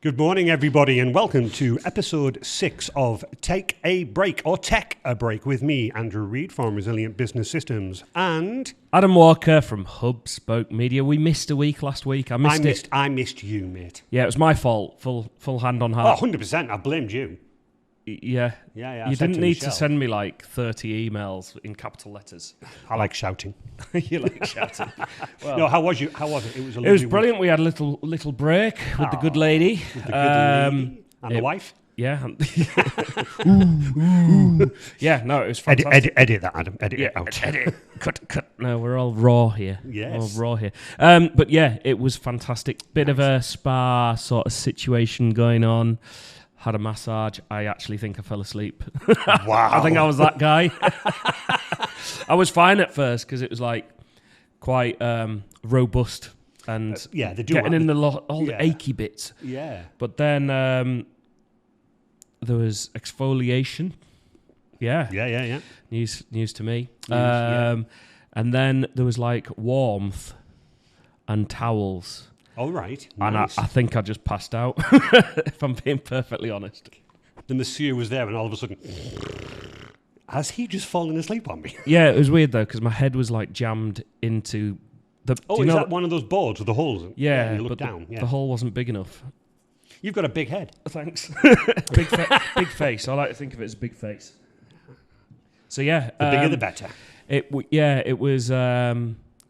Good morning, everybody, and welcome to episode 6 of Take a Break, or Tech a Break, with me, Andrew Reid from Resilient Business Systems, and Adam Walker from Hub Spoke Media. We missed a week last week. I missed you, mate. Yeah, it was my fault. Full hand on Oh, heart. 100%. I blamed you. Yeah. I You said didn't to need Michelle. to send me like 30 emails in capital letters. I like shouting. You like shouting. Well, No, how was you? How was it? It was a it was lovely brilliant. We had a little break with the good lady. With the good lady and the wife. Yeah. Yeah, no, it was fantastic. Edit that, Adam. Edit it out. Edit. Cut. No, we're all raw here. Yes. All raw here. But yeah, it was fantastic. Bit of a spa sort of situation going on. Had a massage. I actually think I fell asleep. Wow. I think I was that guy. I was fine at first because it was like quite robust and they do getting in all Yeah. the achy bits. Yeah. But then there was exfoliation. Yeah. Yeah. News to me. Yeah. And then there was like warmth and towels. All right. And Nice. I think I just passed out, if I'm being perfectly honest. The monsieur was there, and all of a sudden, has he just fallen asleep on me? Yeah, it was weird though, because my head was like jammed into the... Oh, do you is know that one of those boards with the holes? Yeah, you look but down. the hole wasn't big enough. You've got a big head. Thanks. Big face. I like to think of it as big face. So yeah. The bigger the better. It was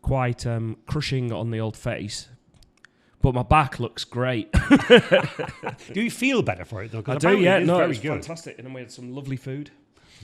quite crushing on the old face. But my back looks great. Do you feel better for it though? 'Cause I do, apparently yeah. it is No, it very was good. fantastic. And then we had some lovely food.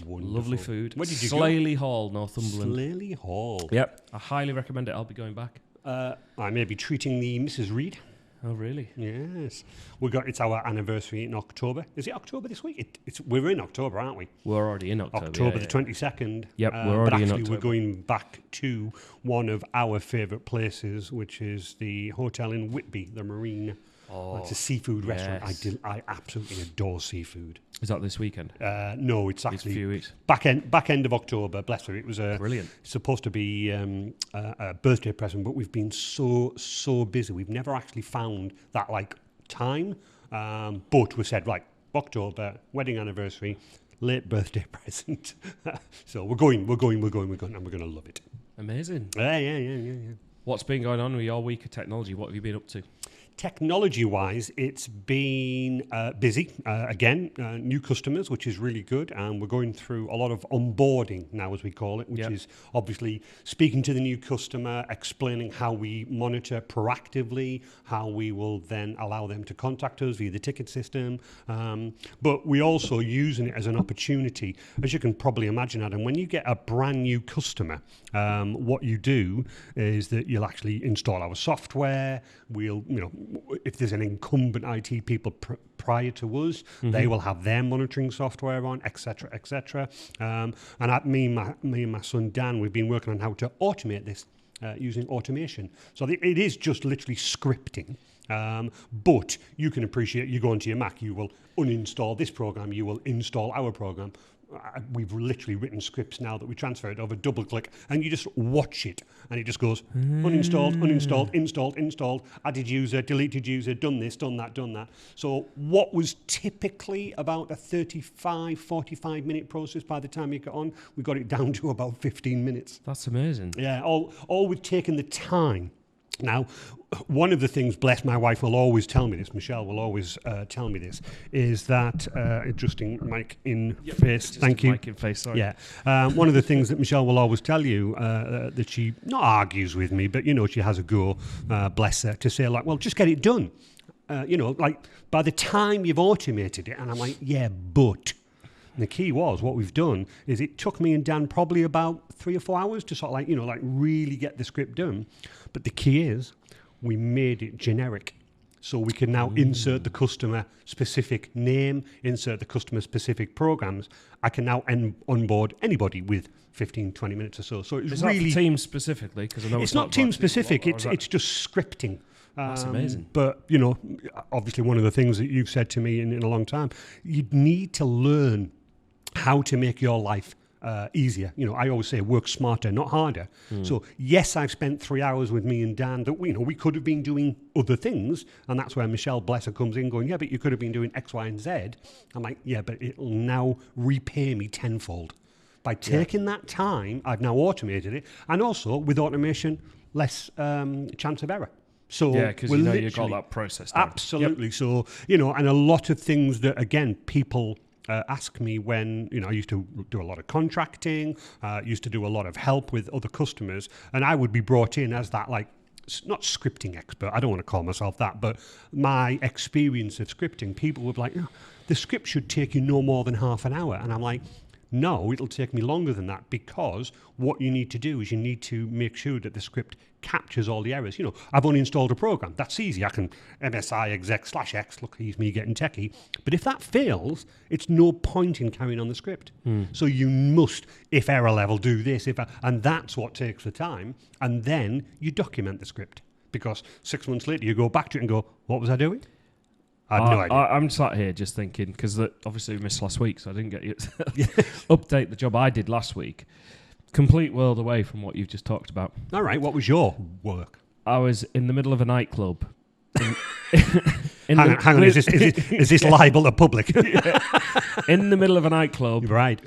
Wonderful. Lovely food. Where did you go? Slaley Hall, Northumberland. Slaley Hall. Yep. I highly recommend it. I'll be going back. I may be treating the Mrs. Reid. Oh, really? Yes. It's our anniversary in October. Is it October this week? We're in October, aren't we? We're already in October. October yeah, the 22nd. Yep, we're but already in actually October. we're going back to one of our favourite places, which is the hotel in Whitby, the Marine. Oh, It's a seafood restaurant. yes. I absolutely adore seafood. Is that this weekend? No, it's It's a actually few weeks. back end of October. Bless her. It was Brilliant. supposed to be a birthday present, but we've been so busy. We've never actually found that time. But we said, right, October, wedding anniversary, late birthday present. So we're going, and we're going to love it. Amazing. Yeah. What's been going on with your week of technology? What have you been up to? Technology-wise, it's been busy. Again, new customers, which is really good. And we're going through a lot of onboarding now, as we call it, which is obviously speaking to the new customer, explaining how we monitor proactively, how we will then allow them to contact us via the ticket system. But we're also using it as an opportunity. As you can probably imagine, Adam, when you get a brand new customer, what you do is that you'll actually install our software. We'll, if there's an incumbent IT people prior to us, they will have their monitoring software on, etc., etc. And me and my son Dan, we've been working on how to automate this using automation. So it is just literally scripting. But you can appreciate, you go onto your Mac, you will uninstall this program, you will install our program. We've literally written scripts now that we transfer it over, double click, and you just watch it, and it just goes uninstalled, installed, added user, deleted user, done this, done that. So what was typically about a 45 minute process by the time you get on, we got it down to about 15 minutes. That's amazing. Yeah, all with taking the time. Now, one of the things, bless my wife will always tell me this, Michelle will always tell me this, is that, adjusting mic in face, thank you. Mic in face, sorry. Yeah. One of the things that Michelle will always tell you, that she not argues with me, but, she has a go, bless her, to say well, just get it done. By the time you've automated it, and I'm like, yeah, but... And the key was, what we've done is it took me and Dan probably about 3 or 4 hours to sort of really get the script done. But the key is we made it generic. So we can now insert the customer specific name, insert the customer specific programs. I can now onboard anybody with 15, 20 minutes or so. So it's Is really... that for team specifically? Because I know it's not team specific, it's just scripting. That's amazing. But, obviously one of the things that you've said to me in a long time, you need to learn how to make your life easier. I always say work smarter, not harder. So yes, I've spent 3 hours with me and Dan that we could have been doing other things, and that's where Michelle, bless her, comes in going, yeah, but you could have been doing X, Y, and Z. I'm like, yeah, but it'll now repay me tenfold. By taking that time, I've now automated it, and also with automation, less chance of error. So because you've got that process down. Absolutely. Yep. So, and a lot of things that, again, people ask me when, I used to do a lot of contracting, used to do a lot of help with other customers, and I would be brought in as that, like, not scripting expert, I don't want to call myself that, but my experience of scripting, people would be like, the script should take you no more than half an hour. And I'm like, no, it'll take me longer than that, because what you need to do is you need to make sure that the script captures all the errors. I've uninstalled a program. That's easy. I can MSI exec/x, look, he's me getting techie. But if that fails, it's no point in carrying on the script. So you must, if error level, do this. And that's what takes the time. And then you document the script. Because 6 months later, you go back to it and go, what was I doing? I have no idea. I'm sat here just thinking, because obviously we missed last week, so I didn't get you to update the job I did last week. Complete world away from what you've just talked about. All right, what was your work? I was in the middle of a nightclub. Hang on, is this liable to public? In the middle of a nightclub. Right.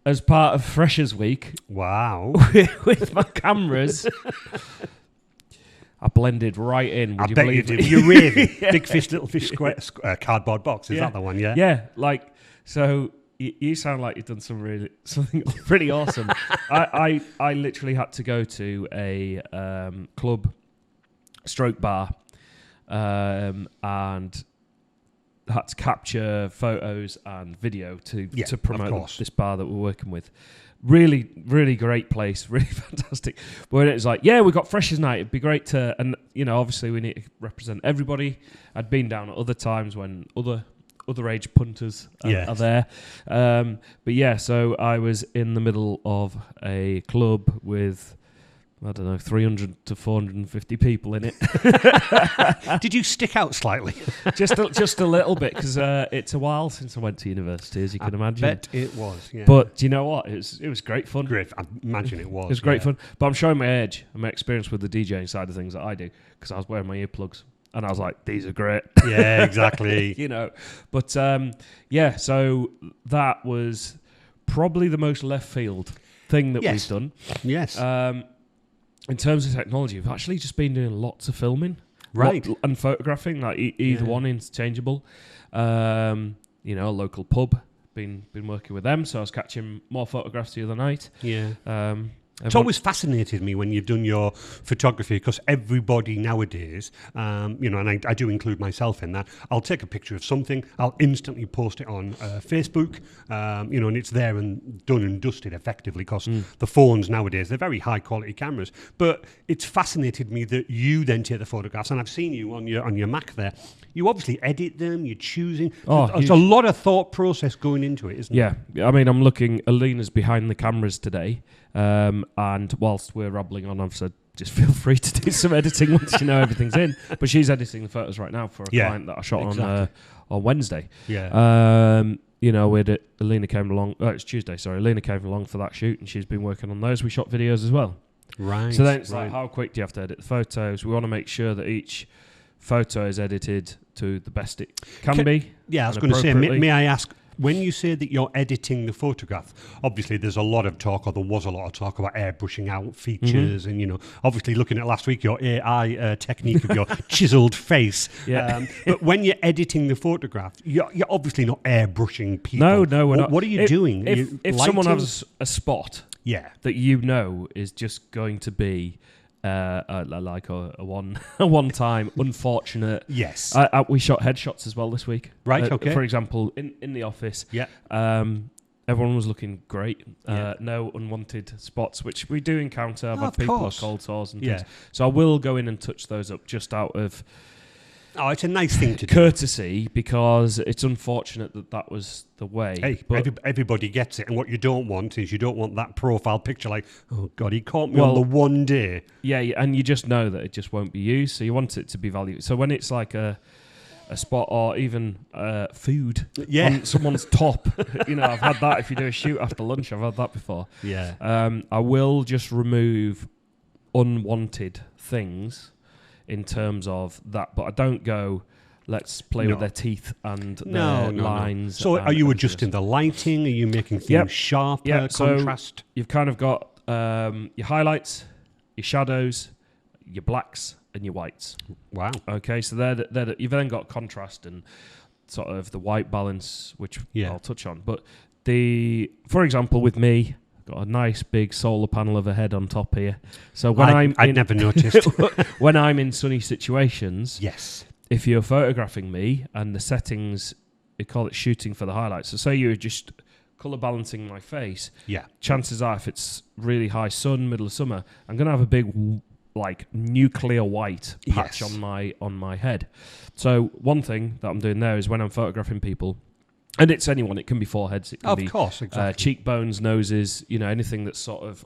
As part of Freshers Week. Wow. With my cameras. I blended right in. Would I you bet believe you it? did. You're raving. Big fish, little fish, square, cardboard box. Is that the one? Yeah. Yeah. So you sound like you've done something pretty awesome. I literally had to go to a club stroke bar and had to capture photos and video to promote this bar that we're working with. Really, really great place, really fantastic. But it was like, we've got Freshers Night. It'd be great to, and obviously we need to represent everybody. I'd been down at other times when other age punters are there. So I was in the middle of a club with, I don't know, 300 to 450 people in it. Did you stick out slightly? just a little bit, because it's a while since I went to university, as you can imagine. I bet it was, yeah. But do you know what? It was great fun. Great. I imagine it was. It was great fun. But I'm showing my age and my experience with the DJing side of things that I do, because I was wearing my earplugs. And I was like, these are great. Yeah, exactly. But so that was probably the most left field thing that we've done. Yes. In terms of technology, we've actually just been doing lots of filming, right, and photographing. Like either one interchangeable. A local pub. Been working with them, so I was catching more photographs the other night. Yeah. It's always fascinated me when you've done your photography, because everybody nowadays, and I do include myself in that, I'll take a picture of something, I'll instantly post it on Facebook, and it's there and done and dusted effectively, because the phones nowadays, they're very high quality cameras. But it's fascinated me that you then take the photographs, and I've seen you on your Mac there. You obviously edit them, you're choosing. There's a lot of thought process going into it, isn't there? Yeah, I mean, I'm looking, Alina's behind the cameras today. And whilst we're rambling on, I've said, just feel free to do some editing once you know everything's in. But she's editing the photos right now for a client that I shot on Wednesday. Yeah. Alina came along. It's Tuesday. Sorry, Alina came along for that shoot, and she's been working on those. We shot videos as well. Right. So then it's like, how quick do you have to edit the photos? We want to make sure that each photo is edited to the best it can be. Yeah, I was going to say, may I ask, when you say that you're editing the photograph, obviously there's a lot of talk, or there was a lot of talk about airbrushing out features, and obviously looking at last week, your AI technique of your chiseled face. Yeah. But when you're editing the photograph, you're obviously not airbrushing people. No, we're not. What are you doing? If someone has a spot that is just going to be like a one-time unfortunate. Yes. We shot headshots as well this week. Right. Okay. For example, in the office. Yeah. Everyone was looking great. No unwanted spots, which we do encounter. I've had people with cold sores and things. So I will go in and touch those up just out of it's a nice thing to do. Courtesy, because it's unfortunate that was the way. Hey, but everybody gets it. And what you don't want is that profile picture like, oh, God, he caught me on the one day. Yeah, and you just know that it just won't be used. So you want it to be valued. So when it's like a a spot or even food Yeah. on someone's top. I've had that. If you do a shoot after lunch, I've had that before. Yeah. I will just remove unwanted things in terms of that, but I don't go, let's play with their teeth and their lines. So are you adjusting the lighting? Are you making things sharper, contrast? So you've kind of got your highlights, your shadows, your blacks, and your whites. Wow. Okay, so you've then got contrast and sort of the white balance, which I'll touch on. But for example, with me, got a nice big solar panel of a head on top here. So when I'd never noticed. when I'm in sunny situations, yes, if you're photographing me and the settings, we call it shooting for the highlights. So say you're just color balancing my face. Yeah. Chances are, if it's really high sun, middle of summer, I'm gonna have a big like nuclear white patch on my head. So one thing that I'm doing there is when I'm photographing people. And it's anyone. It can be foreheads. It can be, course, exactly. Cheekbones, noses. Anything that's sort of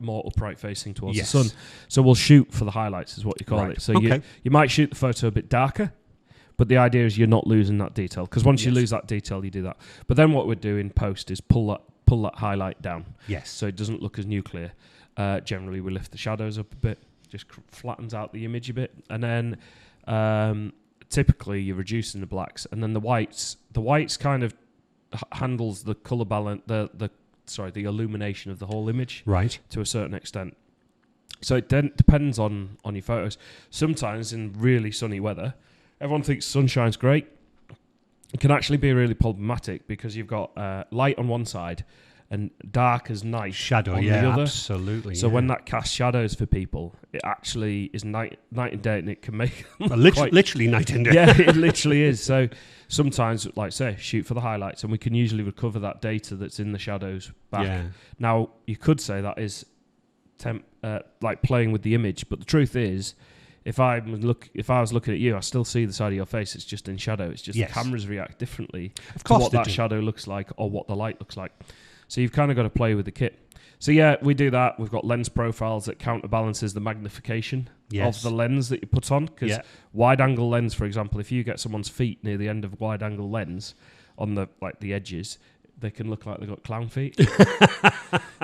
more upright facing towards the sun. So we'll shoot for the highlights, is what you call it. So you might shoot the photo a bit darker, but the idea is you're not losing that detail, because once you lose that detail, you do that. But then what we'd do in post is pull that highlight down. Yes. So it doesn't look as nuclear. Generally, we lift the shadows up a bit, just flattens out the image a bit, and then. Typically, you're reducing the blacks, and then the whites. The whites kind of handles the color balance, the illumination of the whole image, right, to a certain extent. So it depends on your photos. Sometimes in really sunny weather, everyone thinks sunshine's great. It can actually be really problematic because you've got light on one side and dark as night shadow on the other. Absolutely. So when that casts shadows for people, it actually is night and day, and it can make literally night and day. Yeah, it literally is. So sometimes, like say, shoot for the highlights, and we can usually recover that data that's in the shadows back. Yeah. Now you could say that is like playing with the image, but the truth is, if I was looking at you, I still see the side of your face. It's just in shadow. It's just the cameras react differently to what that shadow looks like or what the light looks like. So you've kind of got to play with the kit. So yeah, we do that. We've got lens profiles that counterbalances the magnification of the lens that you put on. Because wide angle lens, for example, if you get someone's feet near the end of a wide angle lens on the edges, they can look like they've got clown feet.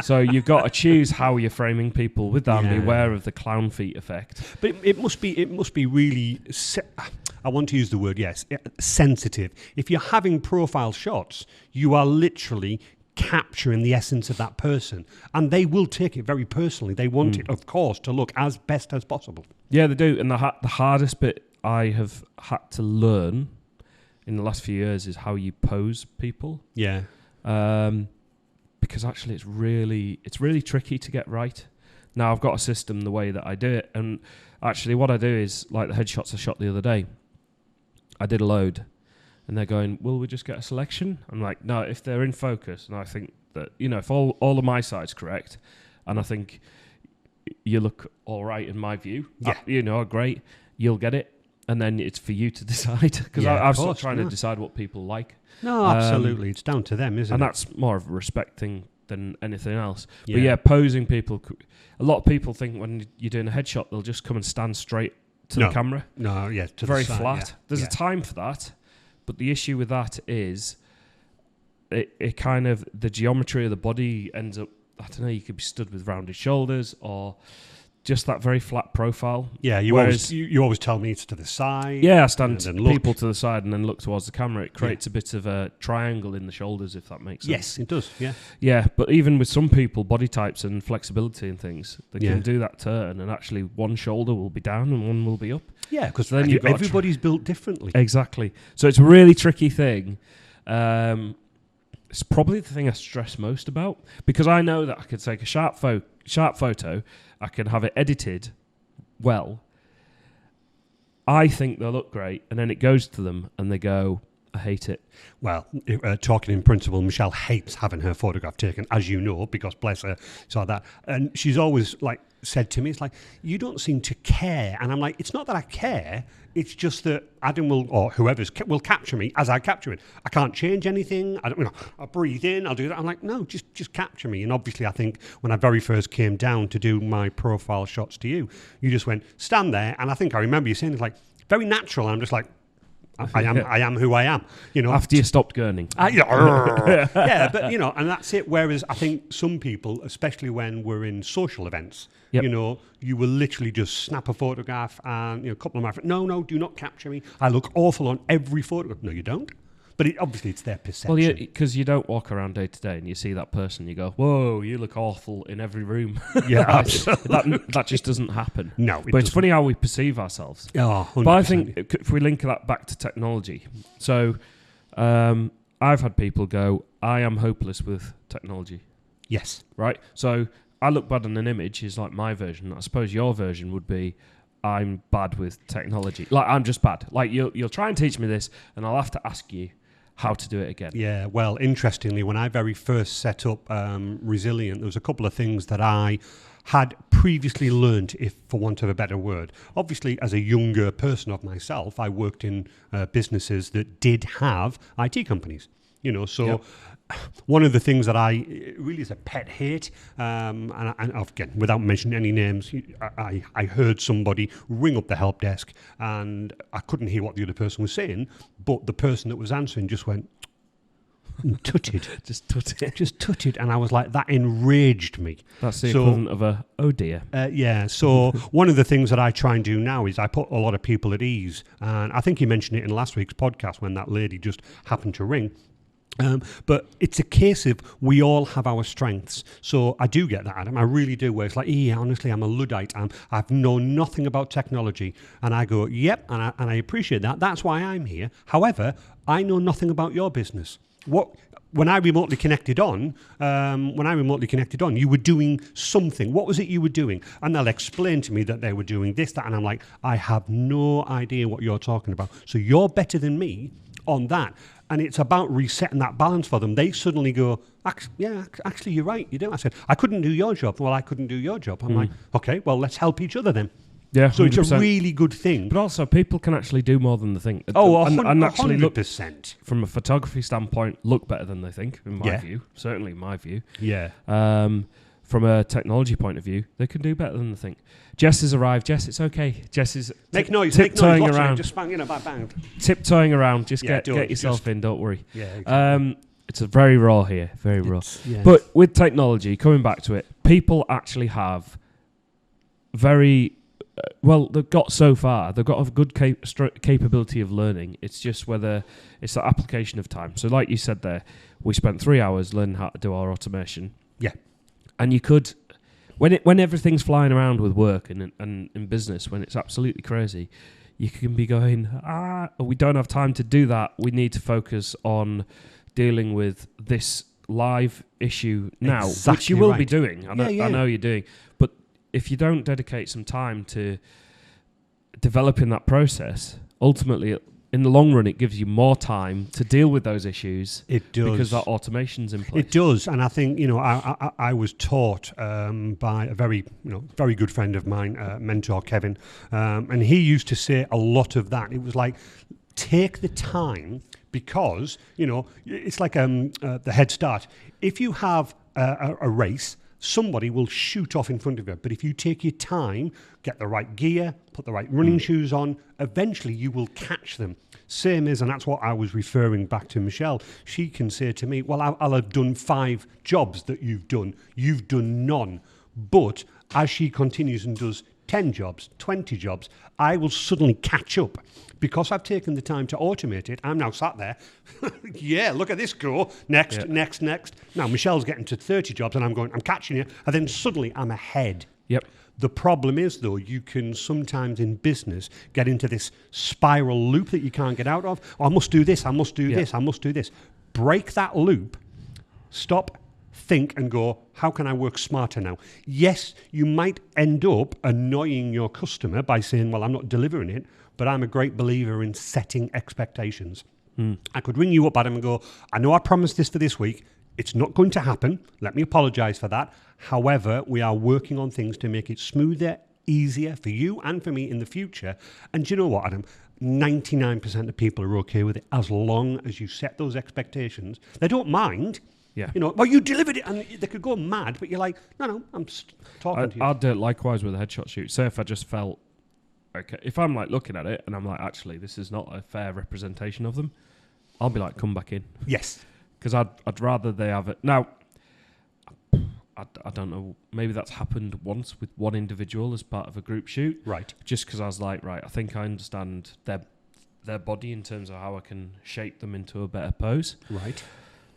So you've got to choose how you're framing people with that and be aware of the clown feet effect. But it must be really, I want to use the word, sensitive. If you're having profile shots, you are literally capturing the essence of that person, and they will take it very personally. They want it, of course, to look as best as possible. Yeah, they do. And the hardest bit I have had to learn in the last few years is how you pose people. Yeah. Because actually it's really tricky to get right. Now I've got a system the way that I do it, and actually what I do is, like the headshots I shot the other day, I did a load. And they're going, will we just get a selection? I'm like, no, if they're in focus, and I think that, if all of my side's correct, and I think you look all right in my view, great, you'll get it. And then it's for you to decide. Because I'm sort of trying to decide what people like. No, absolutely. It's down to them, isn't it? And that's more of a respect thing than anything else. Yeah. But posing people, a lot of people think when you're doing a headshot, they'll just come and stand straight to the camera. No, yeah. To very the side, flat. There's a time for that. But the issue with that is it kind of, the geometry of the body ends up, I don't know, you could be stood with rounded shoulders or just that very flat profile. Yeah, you always tell me it's to the side. Yeah, I stand people to the side and then look towards the camera. It creates a bit of a triangle in the shoulders, if that makes sense. Yes, it does, yeah. Yeah, but even with some people, body types and flexibility and things, they can do that turn, and actually one shoulder will be down and one will be up. Yeah, because then everybody's built differently. Exactly. So it's a really tricky thing. It's probably the thing I stress most about, because I know that I could take a sharp photo, I can have it edited well. I think they'll look great, and then it goes to them and they go, I hate it. Well, talking in principle, Michelle hates having her photograph taken, as you know, because bless her, so that. And she's always said to me, it's like, you don't seem to care. And I'm like, it's not that I care, it's just that Adam or whoever will capture me as I capture it. I can't change anything. I'll breathe in, I'll do that. I'm like, no, just capture me. And obviously I think when I very first came down to do my profile shots to you, you just went, stand there. And I think I remember you saying it's like very natural. And I'm just like, I am who I am. After you stopped gurning. Yeah, but and that's it. Whereas I think some people, especially when we're in social events, you will literally just snap a photograph and a couple of my friends, no, do not capture me. I look awful on every photograph. No, you don't. But obviously it's their perception. Well, because you don't walk around day to day and you see that person, you go, whoa, you look awful in every room. Yeah. that just doesn't happen. No, but it's funny how we perceive ourselves. Oh, 100%. But I think if we link that back to technology, so I've had people go, I am hopeless with technology. Yes. Right? So I look bad on an image is like my version. I suppose your version would be I'm bad with technology. Like, I'm just bad. Like, you'll try and teach me this and I'll have to ask you how to do it again. Yeah, well, interestingly, when I very first set up Resilient, there was a couple of things that I had previously learnt, if for want of a better word. Obviously, as a younger person of myself, I worked in businesses that did have IT companies. So one of the things that really is a pet hate, and again, without mentioning any names, I heard somebody ring up the help desk and I couldn't hear what the other person was saying, but the person that was answering just went, tutted. Just tutted. Just tutted. And I was like, that enraged me. That's the equivalent of a, oh dear. Yeah, so one of the things that I try and do now is I put a lot of people at ease. And I think you mentioned it in last week's podcast when that lady just happened to ring. But it's a case of we all have our strengths. So I do get that, Adam. I really do. Where it's like, honestly, I'm a Luddite. I've known nothing about technology. And I go, yep, and I appreciate that. That's why I'm here. However, I know nothing about your business. When I remotely connected on, you were doing something. What was it you were doing? And they'll explain to me that they were doing this, that, and I'm like, I have no idea what you're talking about. So you're better than me on that. And it's about resetting that balance for them. They suddenly go, actually, you're right, you do. I said, I couldn't do your job. Well, I couldn't do your job. I'm like, okay, well, let's help each other then. Yeah, so 100%. It's a really good thing. But also, people can actually do more than they think. And actually 100%. From a photography standpoint, look better than they think, in my view. Certainly in my view. Yeah. From a technology point of view, they can do better than they think. Jess has arrived. Jess, it's okay. Jess is tiptoeing around. Just bang, bang. Tiptoeing around. Just get yourself in, don't worry. Yeah, exactly. It's a very raw here, very raw. Yes. But with technology, coming back to it, people actually have they've got so far. They've got a good capability of learning. It's just whether it's the application of time. So like you said there, we spent 3 hours learning how to do our automation. Yeah. And you could, when everything's flying around with work and in business, when it's absolutely crazy, you can be going, we don't have time to do that. We need to focus on dealing with this live issue now, which you will be doing. I know you're doing. But if you don't dedicate some time to developing that process, ultimately, in the long run, it gives you more time to deal with those issues. It does. Because that automation's in place. It does. And I think, I was taught by a very good friend of mine, mentor Kevin, and he used to say a lot of that. It was like, take the time because, it's like the head start. If you have a race, somebody will shoot off in front of you. But if you take your time, get the right gear, put the right running shoes on, eventually you will catch them. Same as, and that's what I was referring back to Michelle, she can say to me, well, I'll have done 5 jobs that you've done none. But as she continues and does 10 jobs, 20 jobs, I will suddenly catch up. Because I've taken the time to automate it, I'm now sat there. Yeah, look at this go. Next. Now, Michelle's getting to 30 jobs and I'm catching you. And then suddenly I'm ahead. Yep. The problem is, though, you can sometimes in business get into this spiral loop that you can't get out of. I must do this, I must do this. Break that loop, stop, think and go, how can I work smarter now? Yes, you might end up annoying your customer by saying, well, I'm not delivering it, but I'm a great believer in setting expectations. I could ring you up, Adam, and go, I know I promised this for this week. It's not going to happen. Let me apologise for that. However, we are working on things to make it smoother, easier for you and for me in the future. And do you know what, Adam? 99% of people are okay with it as long as you set those expectations. They don't mind. Yeah. Well, you delivered it, and they could go mad, but you're like, no, I'm talking to you. I'd do it likewise with a headshot shoot. Say if I just felt okay, if I'm like looking at it and I'm like, actually, this is not a fair representation of them, I'll be like, come back in. Yes. Because I'd rather they have it. Now, I don't know, maybe that's happened once with one individual as part of a group shoot. Right. Just because I was like, right, I think I understand their body in terms of how I can shape them into a better pose. Right.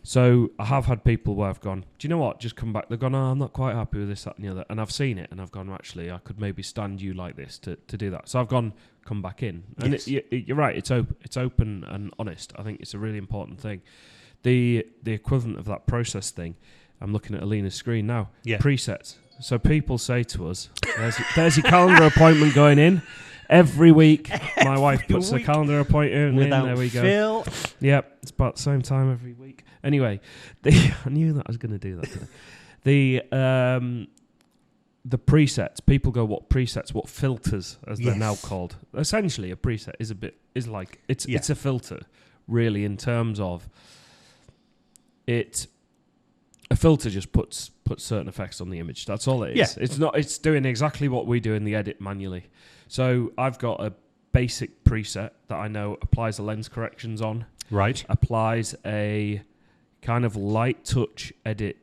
So I have had people where I've gone, do you know what, just come back. They've gone, I'm not quite happy with this, that and the other. And I've seen it and I've gone, actually, I could maybe stand you like this to do that. So I've gone, come back in. And yes. You're right, it's open and honest. I think it's a really important thing. The equivalent of that process thing, I'm looking at Alina's screen now, presets. So people say to us, there's your calendar appointment going in. Every week, my wife puts the calendar appointment in. There we go. Phil. Yep, it's about the same time every week. Anyway, I knew that I was going to do that today. The presets. People go, what presets? What filters, as they're now called? Essentially, a preset is like it's a filter, really, in terms of it. A filter just puts certain effects on the image. That's all it is. Yeah. It's doing exactly what we do in the edit manually. So I've got a basic preset that I know applies the lens corrections on. Right. Applies a kind of light touch edit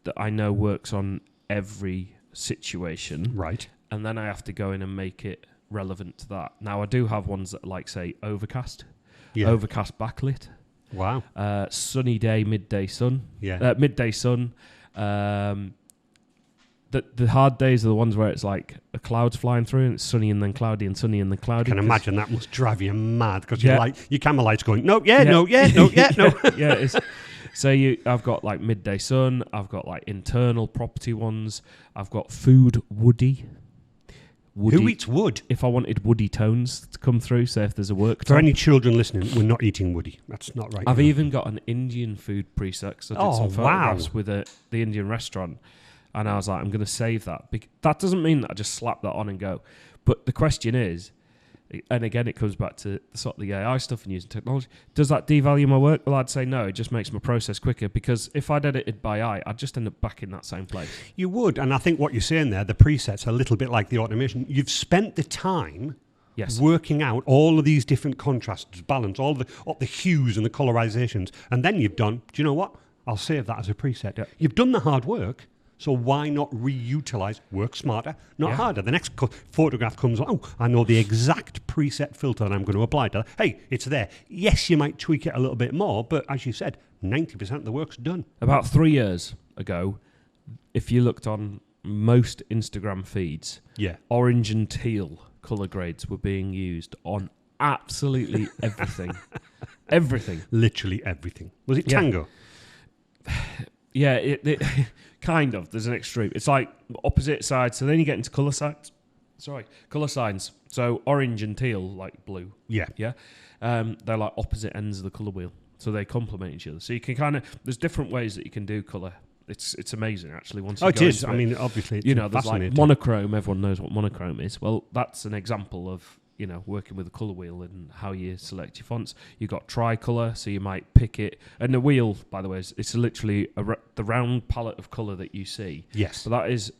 that I know works on every situation. Right. And then I have to go in and make it relevant to that. Now, I do have ones that like, say, overcast. Yeah. Overcast backlit. Wow. Sunny day, midday sun. Yeah. Midday sun. The hard days are the ones where it's like a cloud's flying through and it's sunny and then cloudy and sunny and then cloudy. I can imagine that must drive you mad because you're like, your camera light's going, no. Yeah. So I've got like midday sun. I've got like internal property ones. I've got food woody. Who eats wood? If I wanted woody tones to come through, say if there's a work. For any children listening, we're not eating woody. That's not right. I've even got an Indian food preset. So I did some photographs with the Indian restaurant. And I was like, I'm going to save that. That doesn't mean that I just slap that on and go. But the question is, and again, it comes back to sort of the AI stuff and using technology. Does that devalue my work? Well, I'd say no. It just makes my process quicker because if I'd edited by eye, I'd just end up back in that same place. You would. And I think what you're saying there, the presets are a little bit like the automation. You've spent the time working out all of these different contrasts, balance, all the hues and the colorizations. And then you've done, do you know what? I'll save that as a preset. Yep. You've done the hard work. So why not reutilize, work smarter, not harder? The next photograph comes on, I know the exact preset filter that I'm going to apply to that. Hey, it's there. Yes, you might tweak it a little bit more, but as you said, 90% of the work's done. About 3 years ago, if you looked on most Instagram feeds, orange and teal colour grades were being used on absolutely everything. Everything. Literally everything. Was it Tango? Yeah, it kind of. There's an extreme. It's like opposite sides. So then you get into colour signs. Colour signs. So orange and teal, like blue. Yeah. They're like opposite ends of the colour wheel. So they complement each other. So you can kind of, there's different ways that you can do colour. It's amazing, actually. Once you go into I mean, obviously, it's there's like monochrome. Everyone knows what monochrome is. Well, that's an example of, working with the colour wheel and how you select your fonts. You've got tricolour, so you might pick it. And the wheel, by the way, it's literally the round palette of colour that you see. Yes. So that is,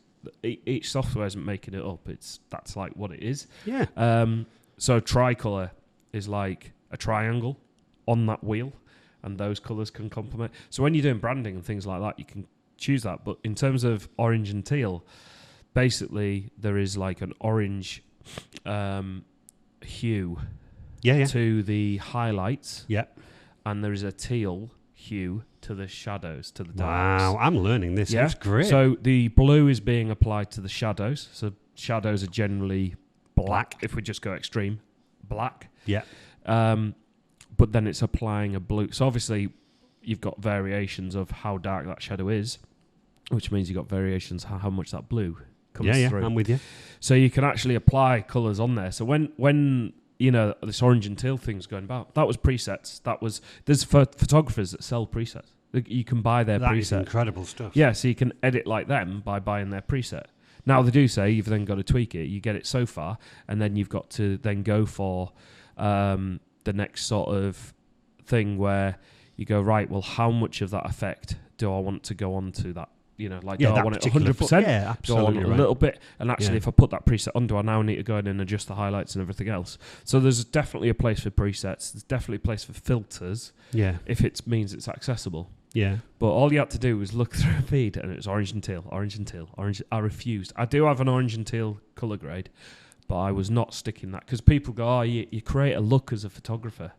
each software isn't making it up. That's like what it is. Yeah. So tricolour is like a triangle on that wheel, and those colours can complement. So when you're doing branding and things like that, you can choose that. But in terms of orange and teal, basically there is like an orange hue to the highlights, and there is a teal hue to the shadows, to the darks. Wow, I'm learning this. That's great. So the blue is being applied to the shadows. So shadows are generally black. If we just go extreme, black. Yeah. But then it's applying a blue. So obviously you've got variations of how dark that shadow is, which means you've got variations how much that blue comes through. I'm with you. So you can actually apply colours on there. So when this orange and teal thing's going about, that was presets. There's photographers that sell presets. You can buy their preset. That is incredible stuff. Yeah, so you can edit like them by buying their preset. Now they do say you've then got to tweak it. You get it so far, and then you've got to then go for the next sort of thing where you go, right, well, how much of that effect do I want to go on to that like Yeah, do I that want it particular 100%? yeah, Do I want absolutely it a right. little bit? And actually, if I put that preset on, do I now need to go in and adjust the highlights and everything else? So there's definitely a place for presets. There's definitely a place for filters. Yeah. If it means it's accessible. Yeah. But all you had to do was look through a feed, and it was orange and teal, orange and teal, orange. I refused. I do have an orange and teal colour grade, but I was not sticking that because people go, you create a look as a photographer.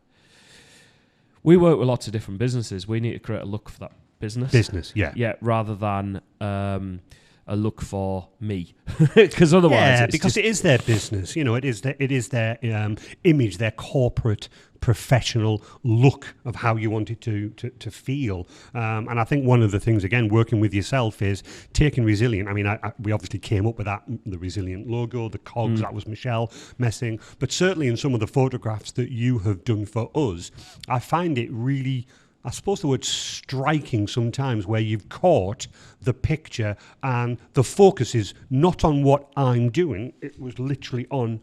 We work with lots of different businesses. We need to create a look for that business. Yeah, rather than a look for me, because otherwise, because it is their business. It is their image, their corporate, professional look of how you want it to feel. And I think one of the things, again, working with yourself is taking Resilient. I mean, we obviously came up with the Resilient logo, the cogs. That was Michelle Messing, but certainly in some of the photographs that you have done for us, I find it really, I suppose the word striking sometimes, where you've caught the picture and the focus is not on what I'm doing. It was literally on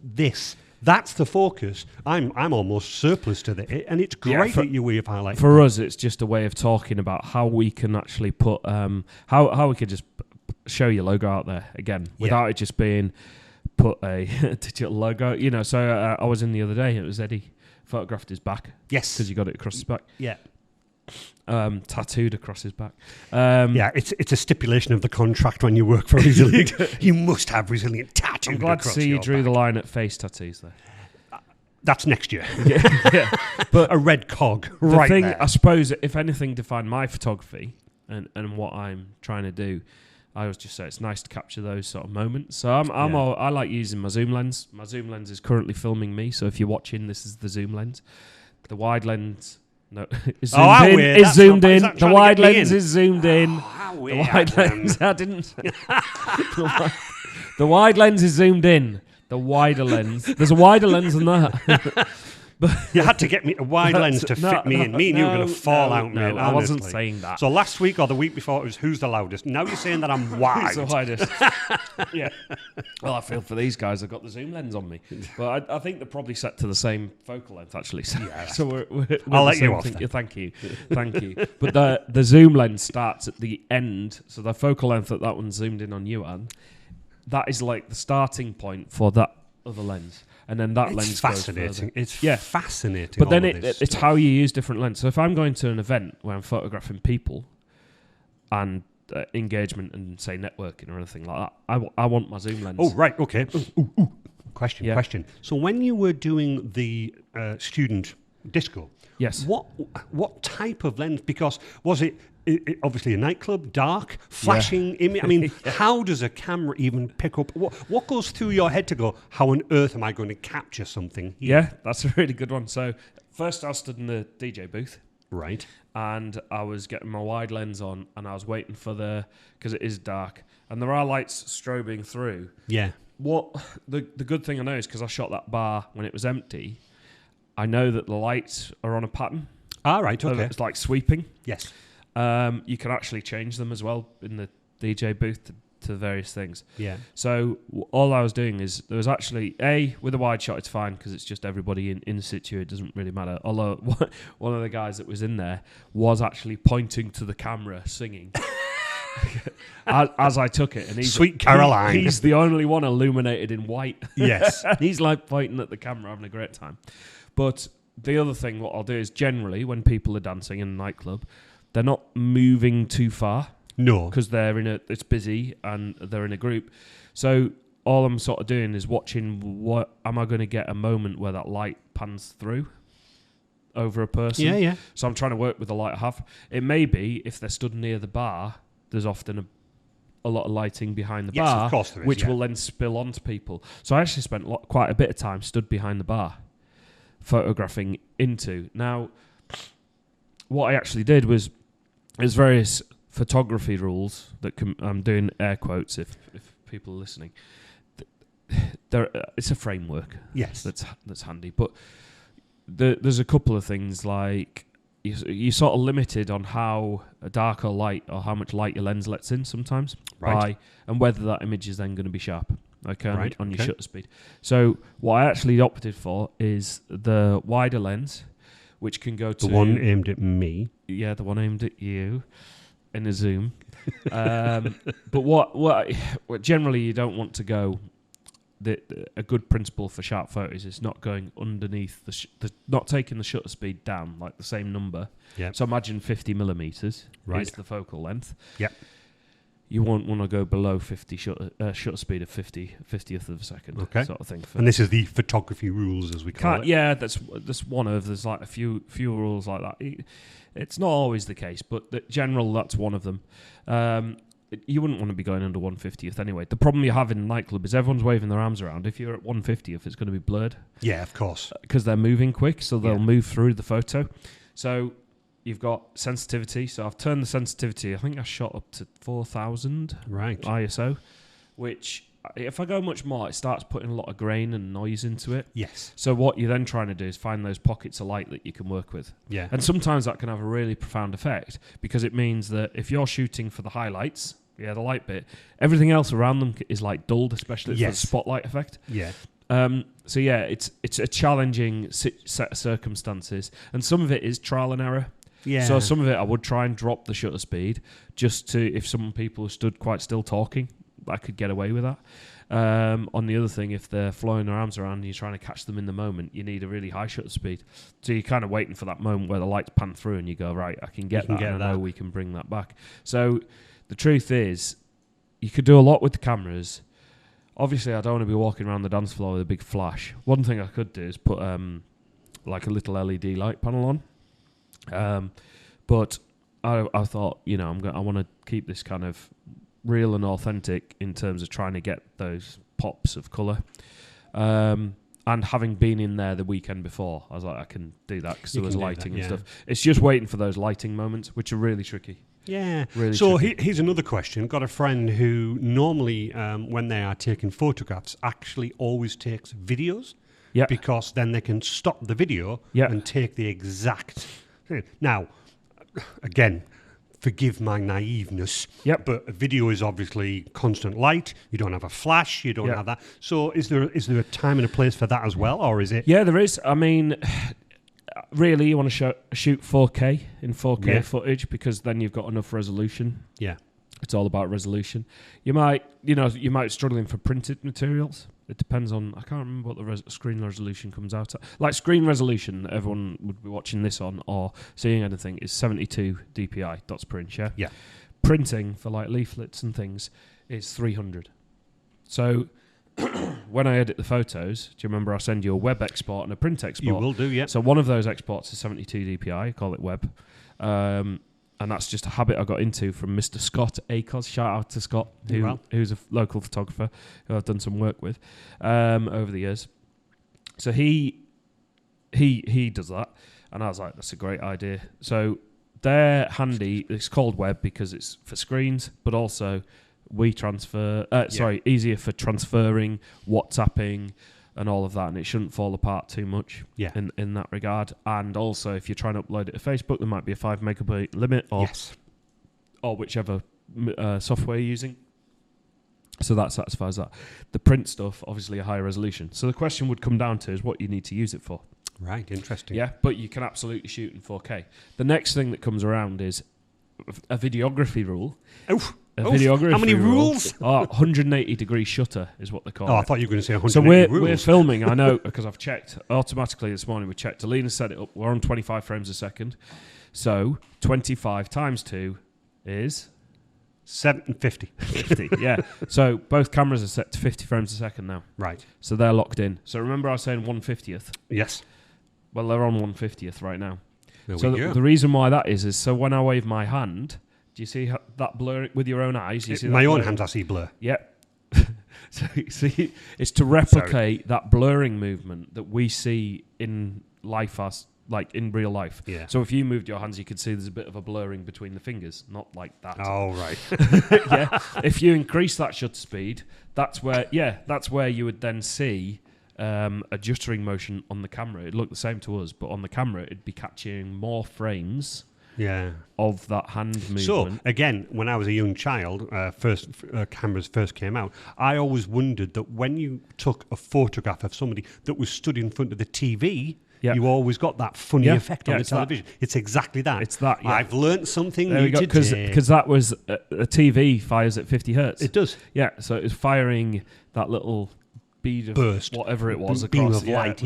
this. That's the focus. I'm almost surplus to it, and it's great that your way of highlighting. For us, it's just a way of talking about how we can actually put how we could just show your logo out there again without it just being put a digital logo. So I was in the other day. It was Eddie. Photographed his back. Yes. Because you got it across his back. Yeah. Tattooed across his back. It's a stipulation of the contract when you work for Resilient. You must have Resilient tattooed. I'm glad to see you drew the line at face tattoos there. That's next year. Yeah. But a red cog the thing, there. I suppose, if anything defined my photography and what I'm trying to do, I always just say it's nice to capture those sort of moments. So I like using my zoom lens. My zoom lens is currently filming me. So if you're watching, this is the zoom lens. The wide lens, is zoomed in. The wide lens is zoomed in. The wide lens. I didn't. The wide lens is zoomed in. The wider lens. There's a wider lens than that. But you had to get me a wide lens to fit me in. Me and you were going to fall out, mate. I wasn't saying that. So last week or the week before, it was who's the loudest. Now you're saying that I'm wide. Who's the widest? Yeah. Well, I feel for these guys. I've got the zoom lens on me. But I think they're probably set to the same focal length, actually. So, I'll let you off. Thank you. But the zoom lens starts at the end. So the focal length that one's zoomed in on you, Anne, that is like the starting point for that other lens. And then that lens fascinating. Goes it's fascinating. But then it's how you use different lenses. So if I'm going to an event where I'm photographing people and engagement and say networking or anything like that, I want my zoom lens. Oh, right. Okay. Question. So when you were doing the student disco, yes, what type of lens? Because was it obviously a nightclub, dark, flashing image? I mean, how does a camera even pick up? What goes through your head to go, how on earth am I going to capture something here? Yeah, that's a really good one. So first I stood in the DJ booth. Right. And I was getting my wide lens on and I was waiting for because it is dark and there are lights strobing through. Yeah. What the good thing I know is because I shot that bar when it was empty, I know that the lights are on a pattern. Ah, right, okay. It's like sweeping. Yes. You can actually change them as well in the DJ booth to various things. Yeah. So all I was doing is there was actually with a wide shot it's fine because it's just everybody in situ. It doesn't really matter. Although one of the guys that was in there was actually pointing to the camera singing as I took it. And he's Sweet Caroline. He's the only one illuminated in white. Yes. He's like pointing at the camera, having a great time. But the other thing, what I'll do is generally when people are dancing in a nightclub, they're not moving too far. No. Because it's busy and they're in a group. So all I'm sort of doing is watching am I going to get a moment where that light pans through over a person. Yeah. So I'm trying to work with the light I have. It may be if they're stood near the bar, there's often a lot of lighting behind the bar, of course there is, which will then spill onto people. So I actually spent quite a bit of time stood behind the bar photographing into. Now, what I actually did was there's various photography rules that I'm doing air quotes if people are listening. It's a framework. Yes, that's handy. But there's a couple of things like you're sort of limited on how a darker light or how much light your lens lets in sometimes, right? And whether that image is then going to be sharp. Okay, right, on your shutter speed. So what I actually opted for is the wider lens, which can go to the one aimed at me. Yeah, the one aimed at you. in a zoom. But what generally you don't want to go. A good principle for sharp photos is not going underneath not taking the shutter speed down, like the same number. Yep. So imagine 50 millimeters is the focal length. Yep. You won't want to go below 50 shutter speed of 50th of a second, sort of thing. And this is the photography rules, as we call it. Yeah, that's one of. There's like a few rules like that. It's not always the case, but the general, that's one of them. You wouldn't want to be going under 150th anyway. The problem you have in a nightclub is everyone's waving their arms around. If you're at 150th, it's going to be blurred. Yeah, of course. Because they're moving quick, so they'll move through the photo. So you've got sensitivity. So I've turned the sensitivity, I think I shot up to 4,000 ISO, which if I go much more, it starts putting a lot of grain and noise into it. Yes. So what you're then trying to do is find those pockets of light that you can work with. Yeah. And sometimes that can have a really profound effect, because it means that if you're shooting for the highlights, the light bit, everything else around them is like dulled, especially for the spotlight effect. Yeah. So yeah, it's a challenging set of circumstances, and some of it is trial and error. Yeah. So some of it I would try and drop the shutter speed just to, if some people stood quite still talking, I could get away with that. On the other thing, if they're flowing their arms around and you're trying to catch them in the moment, you need a really high shutter speed. So you're kind of waiting for that moment where the lights pan through and you go, right, I can get that, and I know we can bring that back. So the truth is, you could do a lot with the cameras. Obviously, I don't want to be walking around the dance floor with a big flash. One thing I could do is put like a little LED light panel on. But I thought, I want to keep this kind of real and authentic in terms of trying to get those pops of colour. And having been in there the weekend before, I was like, I can do that because there was lighting and stuff. It's just waiting for those lighting moments, which are really tricky. Yeah. Really so here's another question. Got a friend who normally, when they are taking photographs, actually always takes videos. Yeah. Because then they can stop the video and take the exact thing. Now, again, forgive my naiveness, but a video is obviously constant light. You don't have a flash. You don't have that. So is there a time and a place for that as well, or is it? Yeah, there is. I mean, really, you want to shoot 4K in 4K footage, because then you've got enough resolution. Yeah. It's all about resolution. You might be struggling for printed materials. It depends on, I can't remember what the screen resolution comes out at. Like screen resolution that everyone would be watching this on or seeing anything is 72 dpi, dots per inch, yeah? Yeah. Printing for like leaflets and things is 300. So when I edit the photos, do you remember I send you a web export and a print export? You will do, yeah. So one of those exports is 72 dpi, I call it web. And that's just a habit I got into from Mr. Scott Akos. Shout out to Scott, who's a local photographer who I've done some work with over the years. So he does that, and I was like, that's a great idea. So they're handy. It's called web because it's for screens, but also easier for transferring, WhatsApping, and all of that, and it shouldn't fall apart too much in that regard. And also, if you're trying to upload it to Facebook, there might be a 5 megabyte limit or whichever software you're using. So that satisfies that. The print stuff, obviously a higher resolution. So the question would come down to is what you need to use it for. Right, interesting. Yeah, but you can absolutely shoot in 4K. The next thing that comes around is a videography rule. Videography how many rules? 180 degree shutter is what they call it. I thought you were going to say 180 rules. So we're filming, I know, because I've checked. Automatically this morning we checked. Alina set it up. We're on 25 frames a second. So 25 times 2 is... 750. 50, yeah. So both cameras are set to 50 frames a second now. Right. So they're locked in. So remember I was saying 150th? Yes. Well, they're on 150th right now. So the reason why that is so when I wave my hand... Do you see that blur with your own eyes? You see my own hands, I see blur. Yeah. So see, it's to replicate that blurring movement that we see in life, like in real life. Yeah. So if you moved your hands, you could see there's a bit of a blurring between the fingers, not like that. Oh, right. Yeah. If you increase that shutter speed, that's where you would then see a juttering motion on the camera. It'd look the same to us, but on the camera, it'd be catching more frames. Yeah, of that hand movement. So again, when I was a young child, cameras first came out, I always wondered that when you took a photograph of somebody that was stood in front of the TV, Yeah. You always got that funny effect on the it's television. It's exactly that. It's that. Yeah. I've learnt something There new we go. today. Because that was a TV fires at 50 hertz. It does. Yeah. So it was firing that little bead of Burst. whatever it was Beam across. of light,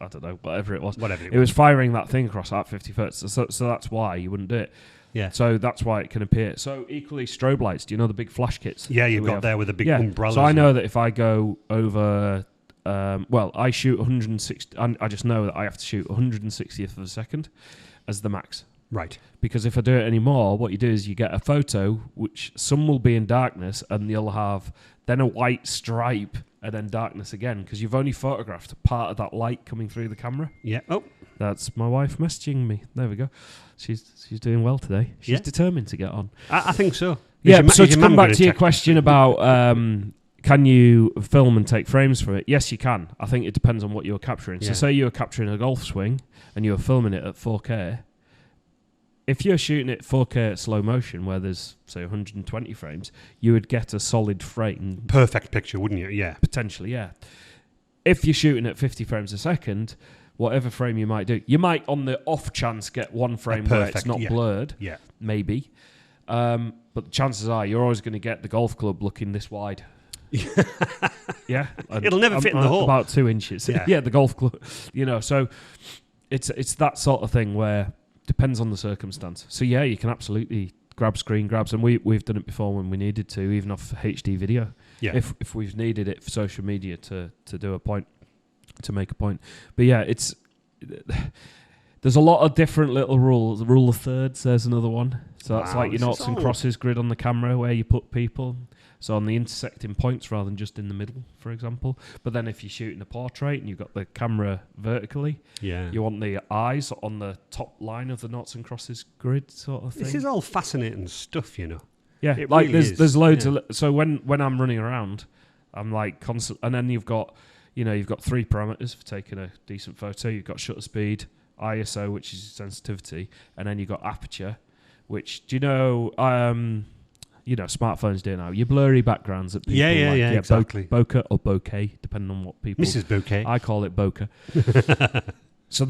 I don't know, whatever it was. Whatever It was firing that thing across at 50 hertz. So that's why you wouldn't do it. Yeah. So that's why it can appear. So equally, strobe lights. Do you know the big flash kits? Yeah, you've got there with the big umbrellas. So I know that if I go over, I shoot 160. I just know that I have to shoot 160th of a second as the max. Right. Because if I do it anymore, what you do is you get a photo, which some will be in darkness, and you'll have then a white stripe and then darkness again, because you've only photographed part of that light coming through the camera. Yeah. Oh. That's my wife messaging me. There we go. She's doing well today. She's determined to get on. I think so. So to come back to your question about can you film and take frames from it? Yes, you can. I think it depends on what you're capturing. So say you're capturing a golf swing and you're filming it at 4K. If you're shooting it 4K at slow motion, where there's, say, 120 frames, you would get a solid frame. Perfect picture, wouldn't you? Yeah. Potentially, yeah. If you're shooting at 50 frames a second, whatever frame you might do, you might, on the off chance, get one frame where it's not blurred. Yeah. Maybe. But the chances are you're always going to get the golf club looking this wide. Yeah. It'll never fit in the hole. About 2 inches. Yeah, the golf club. So it's that sort of thing where depends on the circumstance. So yeah, you can absolutely grab screen grabs, and we've done it before when we needed to, even off HD video. Yeah. If we've needed it for social media to do a point, to make a point. But yeah, there's a lot of different little rules. The rule of thirds, there's another one. So that's like your noughts and crosses grid on the camera where you put people. So on the intersecting points rather than just in the middle, for example. But then if you're shooting a portrait and you've got the camera vertically, you want the eyes on the top line of the noughts and crosses grid sort of thing. This is all fascinating stuff, Yeah, it like really there's loads of... So when I'm running around, I'm like constant... And then you've got 3 parameters for taking a decent photo. You've got shutter speed, ISO, which is sensitivity, and then you've got aperture, which, do you know... smartphones do now. Your blurry backgrounds that people exactly. Bokeh or bokeh, depending on what people... Mrs. Bokeh. I call it bokeh. So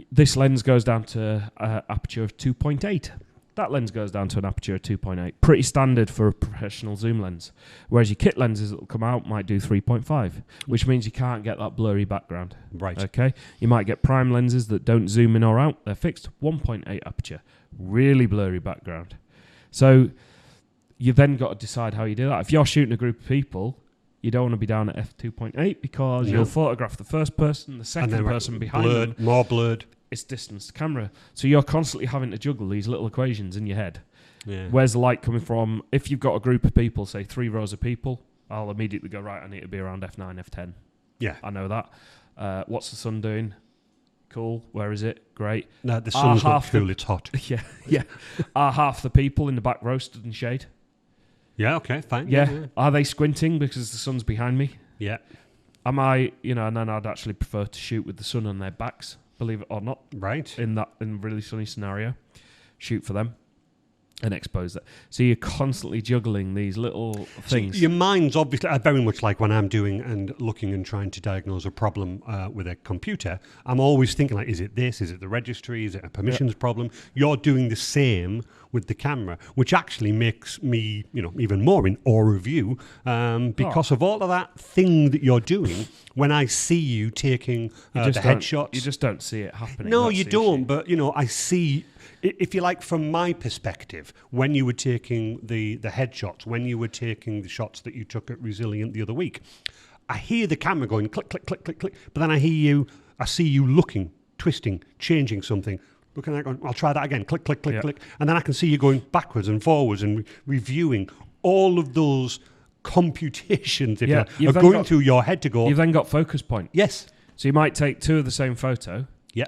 this lens goes down to aperture of 2.8. That lens goes down to an aperture of 2.8. Pretty standard for a professional zoom lens. Whereas your kit lenses that will come out might do 3.5, which means you can't get that blurry background. Right. Okay? You might get prime lenses that don't zoom in or out. They're fixed. 1.8 aperture. Really blurry background. So... you then got to decide how you do that. If you're shooting a group of people, you don't want to be down at f2.8 because you'll photograph the first person, the second person behind them. More blurred. It's distance to camera. So you're constantly having to juggle these little equations in your head. Yeah. Where's the light coming from? If you've got a group of people, say 3 rows of people, I'll immediately go, right, I need to be around f9, f10. Yeah. I know that. What's the sun doing? Cool. Where is it? Great. No, the sun's not cool, it's hot. Yeah. Are half the people in the back row stood in shade? Yeah, okay, fine. Yeah. Are they squinting because the sun's behind me? Yeah. Am I, and then I'd actually prefer to shoot with the sun on their backs, believe it or not. Right. In a really sunny scenario. Shoot for them and expose that. So you're constantly juggling these little things. So your mind's obviously very much like when I'm doing and looking and trying to diagnose a problem with a computer. I'm always thinking like, is it this? Is it the registry? Is it a permissions problem? You're doing the same with the camera, which actually makes me, even more in awe of you because of all of that thing that you're doing. When I see you taking the headshots, you just don't see it happening. No, you don't. But I see. If you like, from my perspective, when you were taking the headshots, when you were taking the shots that you took at Resilient the other week, I hear the camera going click, click, click, click, click, but then I see you looking, twisting, changing something, looking at it going, I'll try that again, click, click, click, click, and then I can see you going backwards and forwards and reviewing all of those computations are going through your head to go. You've then got focus point. Yes. So you might take 2 of the same photo. Yeah.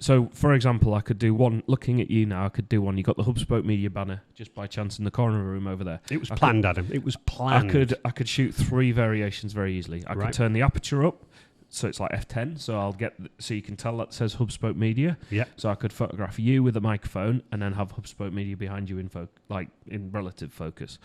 So, for example, I could do one, looking at you now, I could do one. You got the HubSpoke Media banner just by chance in the corner of the room over there. It was planned, Adam. It was planned. I could shoot 3 variations very easily. I could turn the aperture up, so it's like f10. So so you can tell that says HubSpoke Media. Yeah. So I could photograph you with a microphone and then have HubSpoke Media behind you in relative focus.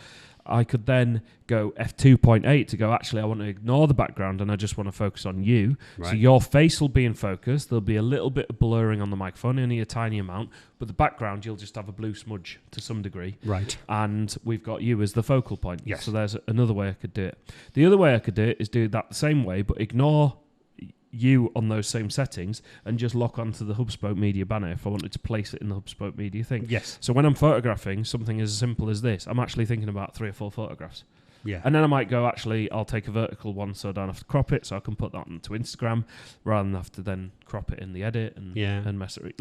I could then go f2.8 to go, actually, I want to ignore the background and I just want to focus on you. Right. So your face will be in focus. There'll be a little bit of blurring on the microphone, only a tiny amount, but the background, you'll just have a blue smudge to some degree. Right. And we've got you as the focal point. Yes. So there's another way I could do it. The other way I could do it is do that the same way, but ignore you on those same settings and just lock onto the HubSpot Media banner if I wanted to place it in the HubSpot Media thing. Yes. So when I'm photographing something as simple as this, I'm actually thinking about 3 or 4 photographs. Yeah. And then I might go, actually, I'll take a vertical one so I don't have to crop it, so I can put that onto Instagram rather than have to then crop it in the edit and mess it.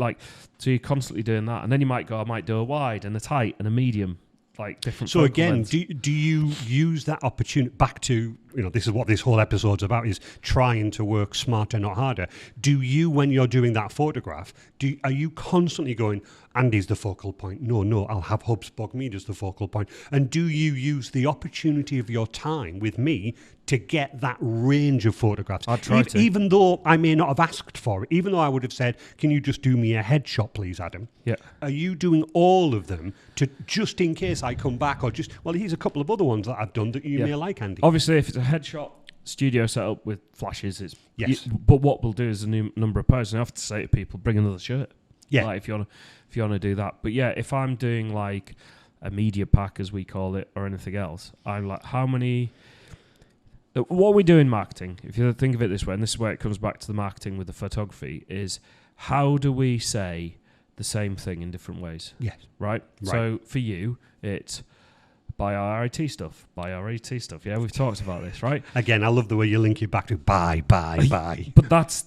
So you're constantly doing that. And then you might go, I might do a wide and a tight and a medium. Like different. So again, do you use that opportunity back to, this is what this whole episode's about, is trying to work smarter, not harder. Do you, when you're doing that photograph, are you constantly going, Andy's the focal point? No, I'll have HubSpot Media as the focal point. And do you use the opportunity of your time with me to get that range of photographs? I'd try to. Even though I may not have asked for it, even though I would have said, can you just do me a headshot, please, Adam? Yeah. Are you doing all of them to, just in case I come back, or just, well, here's a couple of other ones that I've done that you may like, Andy? Obviously, if it's a headshot studio setup with flashes, it's... Yes. But what we'll do is a new number of posts, and I have to say to people, bring another shirt. Yeah. Like if you want to do that. But yeah, if I'm doing like a media pack, as we call it, or anything else, I'm like, how many... What we do in marketing, if you think of it this way, and this is where it comes back to the marketing with the photography, is how do we say the same thing in different ways? Yes. Right? So for you, it's buy our IT stuff. Buy our IT stuff. Yeah, we've talked about this, right? Again, I love the way you link it back to buy. But that's,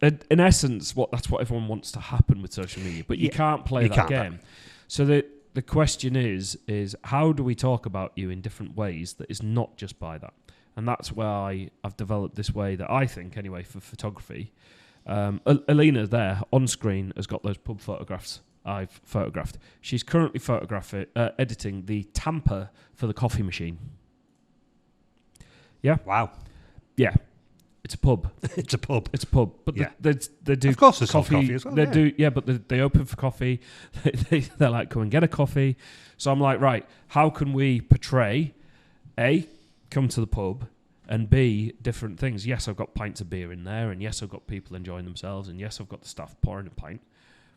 in essence, that's what everyone wants to happen with social media. But you can't play that game. So the question is how do we talk about you in different ways that is not just by that? And that's why I've developed this way that I think, anyway, for photography. Alina there, on screen, has got those pub photographs I've photographed. She's currently editing the tamper for the coffee machine. Yeah? Wow. Yeah. It's a pub. It's a pub. It's a pub. But they do of course there's coffee as well. But they open for coffee. They're like, come and get a coffee. So I'm like, right, how can we portray, A, come to the pub, and B, different things. Yes, I've got pints of beer in there, and yes, I've got people enjoying themselves, and yes, I've got the staff pouring a pint,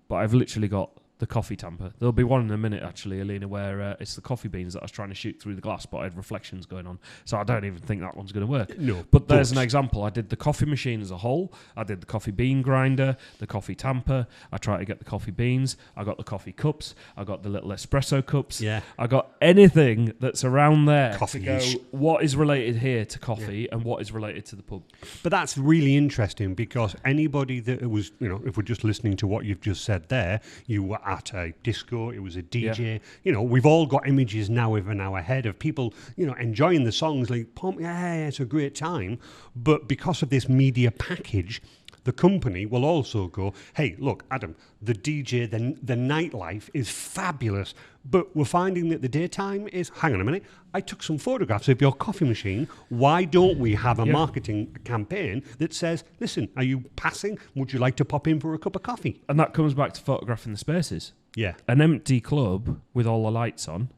but I've literally got the coffee tamper. There'll be one in a minute, actually, Alina, where it's the coffee beans that I was trying to shoot through the glass, but I had reflections going on, so I don't even think that one's going to work. No. But there's an example. I did the coffee machine as a whole. I did the coffee bean grinder, the coffee tamper. I tried to get the coffee beans. I got the coffee cups. I got the little espresso cups. Yeah. I got anything that's around there Coffee to go, what is related here to coffee and what is related to the pub. But that's really interesting, because anybody that was, if we're just listening to what you've just said there, you were at a disco, it was a DJ. Yeah. We've all got images now of an hour ahead of people, enjoying the songs, like, it's a great time. But because of this media package, the company will also go, hey, look, Adam, the DJ, the nightlife is fabulous, but we're finding that the daytime is, hang on a minute, I took some photographs of your coffee machine. Why don't we have a marketing campaign that says, listen, are you passing? Would you like to pop in for a cup of coffee? And that comes back to photographing the spaces. Yeah. An empty club with all the lights on.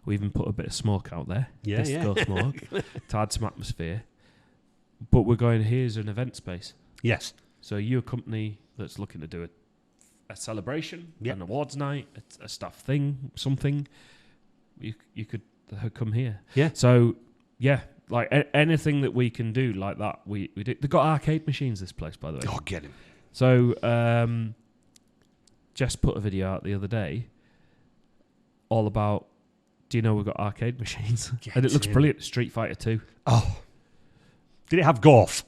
We even put a bit of smoke out there. Disco smoke to add some atmosphere. But we're going, here's an event space. Yes. So you're a company that's looking to do a celebration, an awards night, a staff thing, something. You could come here. Yeah. So, like anything that we can do like that, we do. They've got arcade machines, this place, by the way. Oh, get him. So, Jess put a video out the other day all about, do you know we've got arcade machines? And it looks brilliant. Street Fighter 2. Oh. Did it have golf?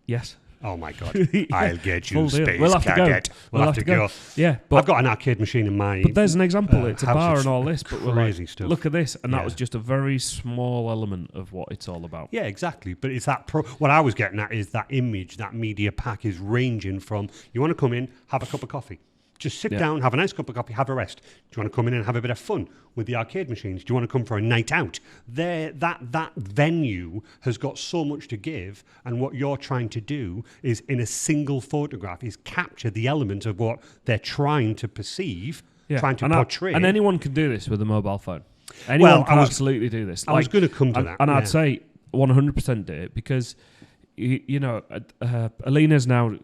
Yes. Oh my God! I'll get you, Space We'll have Cadet. To go. We'll have to go. Yeah, but I've got an arcade machine in my. But there's an example. It's a bar and all this, but crazy we're like, stuff. Look at this, and that was just a very small element of what it's all about. Yeah, exactly. But it's that. What I was getting at is that image, that media pack is ranging from, you want to come in, have a cup of coffee. Just sit down, have a nice cup of coffee, have a rest. Do you want to come in and have a bit of fun with the arcade machines? Do you want to come for a night out? That venue has got so much to give, and what you're trying to do is, in a single photograph, is capture the element of what they're trying to perceive, trying to portray. And anyone can do this with a mobile phone. Anyone can absolutely do this. I was going to come to that. And I'd say 100% do it because, Alina's now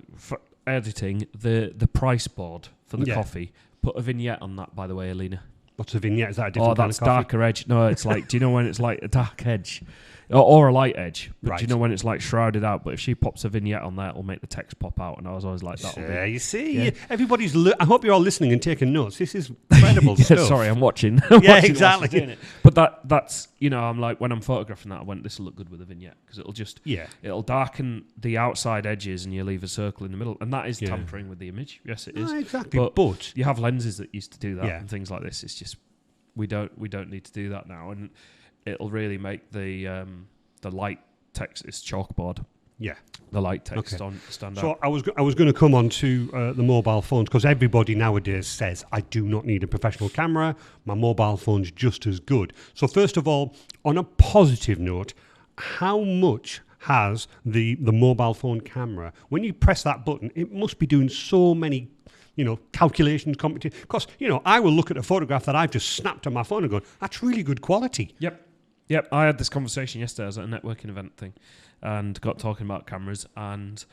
editing the price board for the coffee. Put a vignette on that, by the way, Alina. What's a vignette? Is that a different kind of coffee? Darker edge. No, it's like, do you know when it's like a dark edge? Or a light edge. But do you know when it's like shrouded out? But if she pops a vignette on there, it'll make the text pop out. And I was always like, that'll be... You see? Everybody's... I hope you're all listening and taking notes. This is incredible stuff. Sorry, I'm watching. Exactly. But that's, I'm like, when I'm photographing that, I went, this will look good with a vignette. Because it'll just... It'll darken the outside edges and you leave a circle in the middle. And that is tampering with the image. Yes, it is. Exactly. But you have lenses that used to do that and things like this. It's just... We don't need to do that now. And it'll really make the light text is chalkboard. Yeah, the light text stand out. So I was going to come on to the mobile phones because everybody nowadays says I do not need a professional camera. My mobile phone's just as good. So first of all, on a positive note, how much has the mobile phone camera? When you press that button, it must be doing so many calculations, competition. Because, I will look at a photograph that I've just snapped on my phone and go, that's really good quality. Yep. I had this conversation yesterday. I was at a networking event thing and got talking about cameras and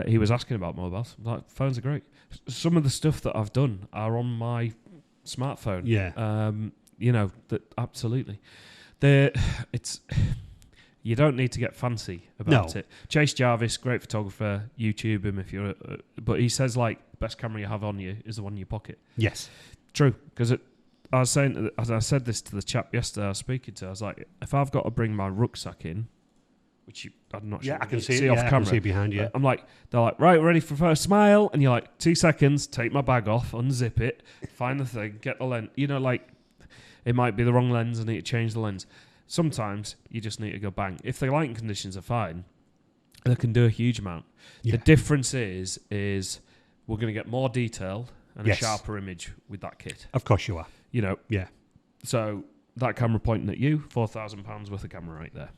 he was asking about mobiles. I'm like, phones are great. Some of the stuff that I've done are on my smartphone. Absolutely. You don't need to get fancy about it. Chase Jarvis, great photographer, YouTube him if you're... but he says, like, best camera you have on you is the one in your pocket. Yes. True, because I was saying, as I said this to the chap yesterday I was speaking to, I was like, if I've got to bring my rucksack in, which I'm not sure I can see off camera. I can see behind you. I'm like, they're like, right, ready for first smile? And you're like, 2 seconds, take my bag off, unzip it, find the thing, get the lens. It might be the wrong lens, I need to change the lens. Sometimes you just need to go bang. If the lighting conditions are fine, they can do a huge amount. Yeah. The difference is we're going to get more detail and a sharper image with that kit. Of course you are. Yeah. So that camera pointing at you, £4,000 worth of camera right there.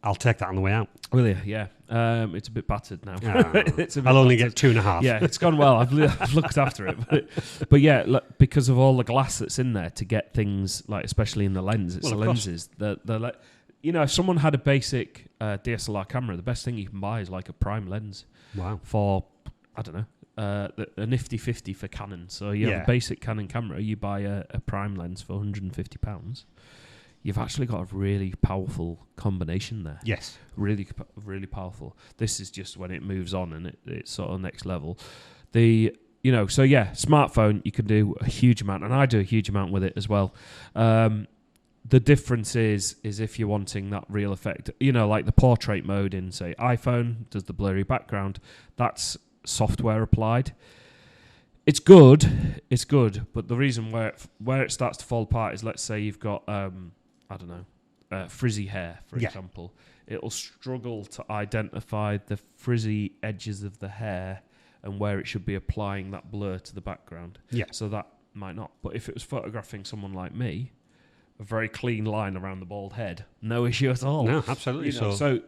I'll take that on the way out. Will you? Yeah. It's a bit battered now. I'll only get 2.5. Yeah, it's gone well. I've looked after it. But yeah, look, because of all the glass that's in there to get things, like especially in the lens, it's the lenses. If someone had a basic DSLR camera, the best thing you can buy is like a prime lens. Wow. For, I don't know, a nifty 50 for Canon. So you have a basic Canon camera, you buy a prime lens for £150. You've actually got a really powerful combination there. Yes. Really, really powerful. This is just when it moves on and it's sort of next level. Smartphone, you can do a huge amount, and I do a huge amount with it as well. The difference is if you're wanting that real effect, like the portrait mode in, say, iPhone does the blurry background. That's software applied. It's good, but the reason where it starts to fall apart is, let's say you've got frizzy hair, for example. It'll struggle to identify the frizzy edges of the hair and where it should be applying that blur to the background. Yeah. So that might not. But if it was photographing someone like me, a very clean line around the bald head, no issue at all. No, absolutely. So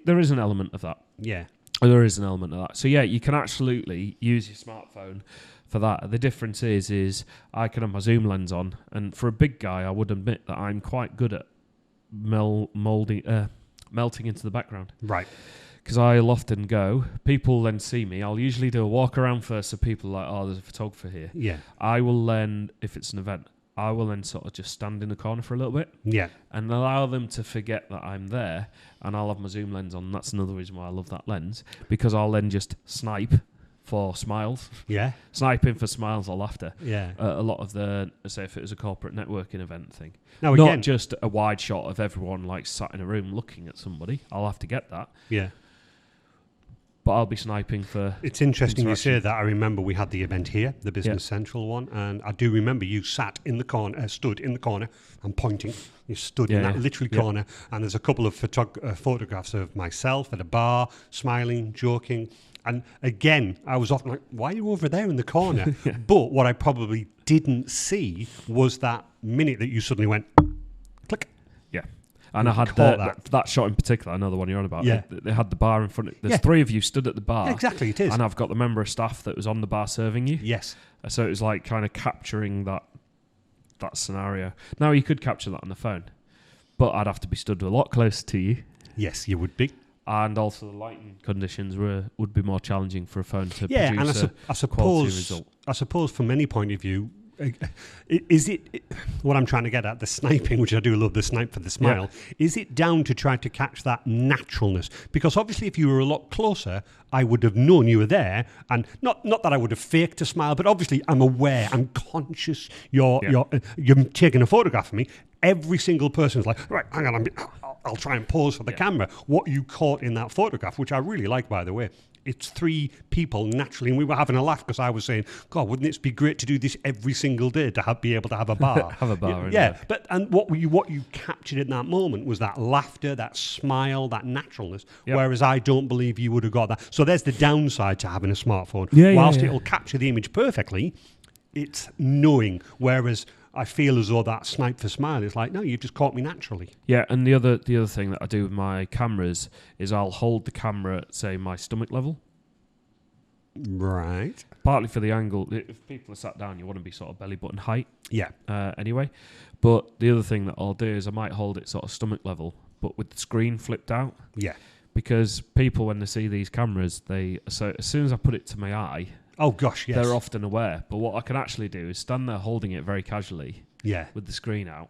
there is an element of that. Yeah. There is an element of that. So yeah, you can absolutely use your smartphone for that. The difference is I can have my zoom lens on, and for a big guy, I would admit that I'm quite good at melting into the background. Right. Because I'll often go, people then see me. I'll usually do a walk around first, so people are like, oh, there's a photographer here. Yeah. I will then, if it's an event, I will then sort of just stand in the corner for a little bit. Yeah. And allow them to forget that I'm there, and I'll have my zoom lens on. That's another reason why I love that lens, because I'll then just snipe for smiles. Yeah. Sniping for smiles or laughter. Yeah. A lot of the, say if it was a corporate networking event thing. Now, not again, just a wide shot of everyone like sat in a room looking at somebody. I'll have to get that. Yeah. But I'll be sniping for... It's interesting you say that. I remember we had the event here, the Business Central one, and I do remember you sat in the corner, stood in the corner and pointing. You stood in that literally corner, and there's a couple of photographs of myself at a bar, smiling, joking. And again, I was often like, why are you over there in the corner? But what I probably didn't see was that minute that you suddenly went, click. Yeah. And I had that shot in particular, I know the one you're on about. Yeah. They had the bar in front of... There's three of you stood at the bar. Yeah, exactly, it is. And I've got the member of staff that was on the bar serving you. Yes. So it was like kind of capturing that that scenario. Now you could capture that on the phone, but I'd have to be stood a lot closer to you. Yes, you would be. And also the lighting conditions would be more challenging for a phone to Yeah, produce and a quality result. I suppose from any point of view, is it what I'm trying to get at, the sniping, which I do love the snipe for the smile, is it down to try to catch that naturalness? Because obviously if you were a lot closer, I would have known you were there, and not that I would have faked a smile, but obviously I'm aware, I'm conscious you're taking a photograph of me. Every single person's like, right, hang on, I'll try and pause for the camera. What you caught in that photograph, which I really like, by the way, it's 3 people naturally, and we were having a laugh because I was saying, God, wouldn't it be great to do this every single day to be able to have a bar? Have a bar. Yeah, but and what you captured in that moment was that laughter, that smile, that naturalness. Yep. Whereas I don't believe you would have got that. So there's the downside to having a smartphone. Whilst it'll capture the image perfectly, it's knowing. Whereas I feel as though that snipe for smile is like, no, you've just caught me naturally. Yeah, and the other thing that I do with my cameras is I'll hold the camera at, say, my stomach level. Right. Partly for the angle. If people are sat down, you want to be sort of belly button height. Yeah. Anyway, but the other thing that I'll do is I might hold it sort of stomach level, but with the screen flipped out. Yeah. Because people, when they see these cameras, so as soon as I put it to my eye, oh gosh, yes, they're often aware. But what I can actually do is stand there holding it very casually, with the screen out,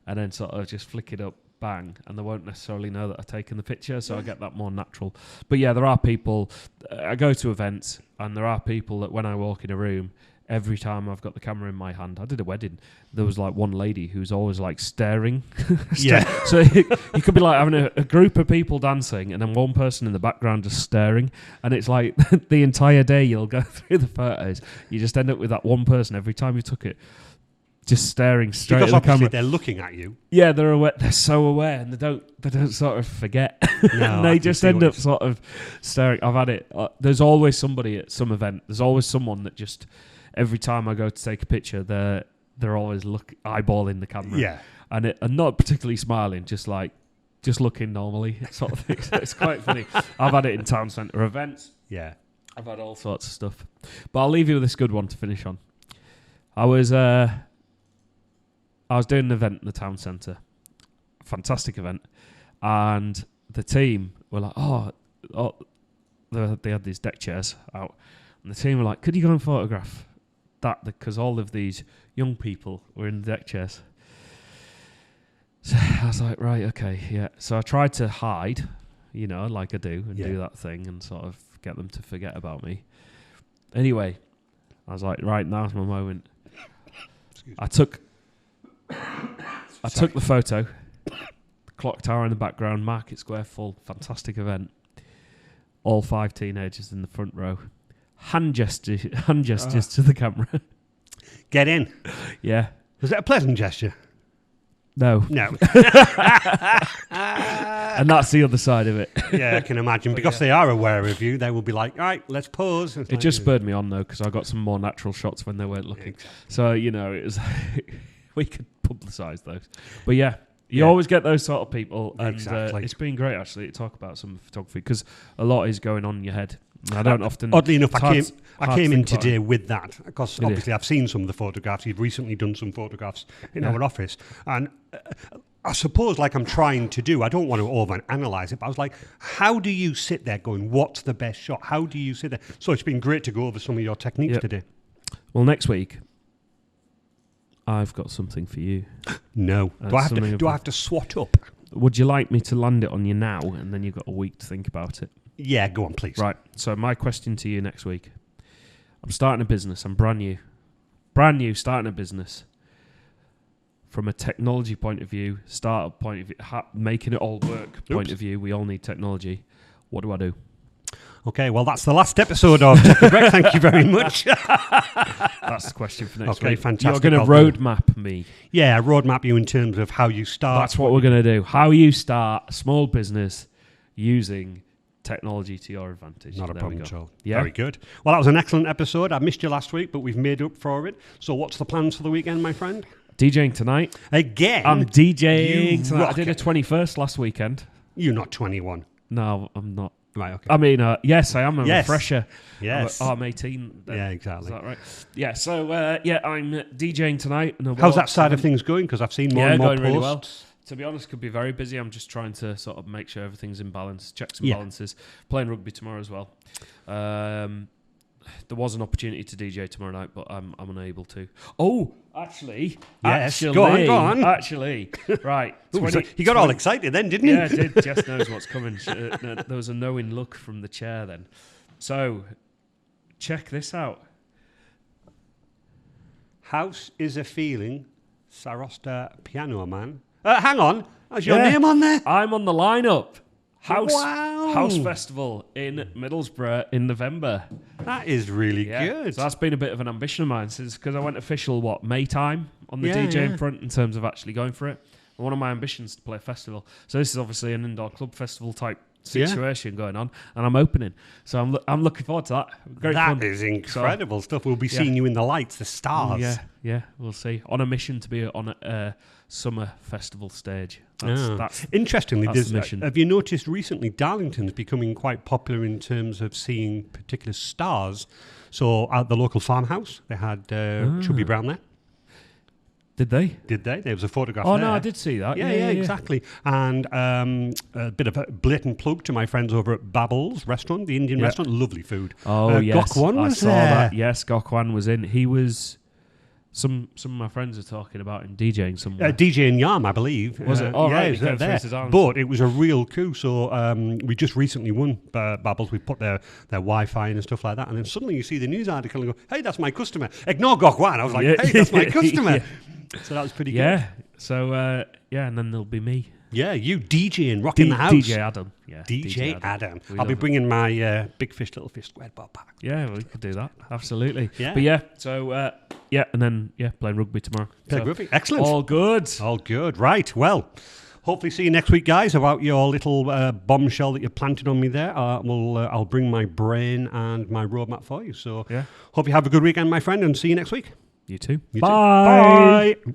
and then sort of just flick it up, bang, and they won't necessarily know that I've taken the picture, so I get that more natural. But yeah, there are people, I go to events, and there are people that when I walk in a room, every time I've got the camera in my hand, I did a wedding, there was like one lady who's always like staring. So you could be like having a group of people dancing and then one person in the background just staring, and it's like the entire day you'll go through the photos, you just end up with that one person every time you took it just staring straight at the camera. Because they're looking at you. Yeah, they're aware. They're so aware, and they don't sort of forget. No, they just end up sort of staring. I've had it. There's always somebody at some event. There's always someone that just every time I go to take a picture, they're always eyeballing the camera. Yeah, and not particularly smiling, just looking normally, sort of thing. So it's quite funny. I've had it in town centre events. Yeah, I've had all sorts of stuff. But I'll leave you with this good one to finish on. I was doing an event in the town centre, fantastic event, and the team were like, oh, they had these deck chairs out, and the team were like, could you go and photograph that, because all of these young people were in the deck chairs. So I was like, right, okay, yeah. So I tried to hide, like I do, and do that thing and sort of get them to forget about me. Anyway, I was like, right, now's my moment. I took the photo, clock tower in the background, Market Square full, fantastic event. All 5 teenagers in the front row. Hand gestures to the camera. Get in. Yeah. Was it a pleasant gesture? No. And that's the other side of it. Yeah, I can imagine. Because they are aware of you, they will be like, all right, let's pause. It just spurred me on, though, because I got some more natural shots when they weren't looking. Exactly. So, it was we could publicise those. But yeah, you always get those sort of people. And it's been great, actually, to talk about some photography, because a lot is going on in your head. I don't often... Oddly enough, I came in today with that, because obviously I've seen some of the photographs. You've recently done some photographs in our office. And I suppose, like I'm trying to do, I don't want to overanalyze it, but I was like, how do you sit there going, what's the best shot? How do you sit there? So it's been great to go over some of your techniques today. Well, next week, I've got something for you. No. Do I have to swat up? Would you like me to land it on you now, and then you've got a week to think about it? Yeah, go on, please. Right, so my question to you next week. I'm starting a business. I'm brand new, starting a business. From a technology point of view, startup point of view, making it all work point of view, we all need technology. What do I do? Okay, well, that's the last episode of Tech and Break. Thank you very much. That's the question for next week. Okay, fantastic. You're going to roadmap me. Yeah, roadmap you in terms of how you start. That's what we're going to do. How you start a small business using technology to your advantage. Not a problem at all. Yeah? Very good. Well, that was an excellent episode. I missed you last week, but we've made up for it. So what's the plans for the weekend, my friend? DJing tonight. Again? I'm DJing tonight. I did a 21st last weekend. You're not 21. No, I'm not. Right, okay. I mean, yes, I am a Yes. refresher. Yes. I'm 18. Then. Yeah, Is exactly. that right? Yeah, so, I'm DJing tonight. How's that side of things going? Because I've seen more and more going posts. really well. To be honest, could be very busy. I'm just trying to sort of make sure everything's in balance, checks and balances. Playing rugby tomorrow as well. There was an opportunity to DJ tomorrow night, but I'm unable to. Oh, actually. Yes, go on. Actually, right. Ooh, so he got all excited then, didn't he? Yeah, I did. Jess knows what's coming. There was a knowing look from the chair then. So, check this out. House is a feeling, Sarosta Piano Man. Hang on, has your name on there? I'm on the lineup. Wow. House Festival in Middlesbrough in November. That is really good. So that's been a bit of an ambition of mine since because I went official May time on the Yeah, DJing yeah. front in terms of actually going for it. And one of my ambitions is to play a festival. So this is obviously an indoor club festival type situation going on, and I'm opening. So I'm looking forward to that. Great That fun. is incredible stuff. We'll be seeing you in the lights, the stars. Yeah, we'll see. On a mission to be on a summer festival stage. That's Interestingly, that's the mission. have you noticed recently Darlington's becoming quite popular in terms of seeing particular stars? So at the local farmhouse, they had Chubby Brown there. Did they? Did they? There was a photograph Oh there. no, I did see that. Yeah, exactly. And a bit of a blatant plug to my friends over at Babel's restaurant, the Indian restaurant. Lovely food. Oh yes, Gokwan was I saw there. that. Yes, Gokwan was in. He was. Some of my friends are talking about him DJing somewhere. DJ and Yam, I believe. Was it? Oh, yeah, right, he he was came through there. his arms. But it was a real coup. So we just recently won Babels. We put their Wi-Fi in and stuff like that. And then suddenly you see the news article and go, hey, that's my customer. Ignore Gokwan. I was like, hey, that's my customer. So that was pretty good. Yeah. So, and then there'll be me. Yeah, you DJing, rocking the house. DJ Adam. Yeah. DJ Adam. We I'll be love it. bringing my Big Fish, Little Fish squared bar pack. Yeah, we could do that. Absolutely. Yeah. But and then, playing rugby tomorrow. Play rugby. Excellent. All good. All good. Right. Well, hopefully see you next week, guys, about your little bombshell that you planted on me there. I'll bring my brain and my roadmap for you. So hope you have a good weekend, my friend, and see you next week. You too. You too. Bye. Bye.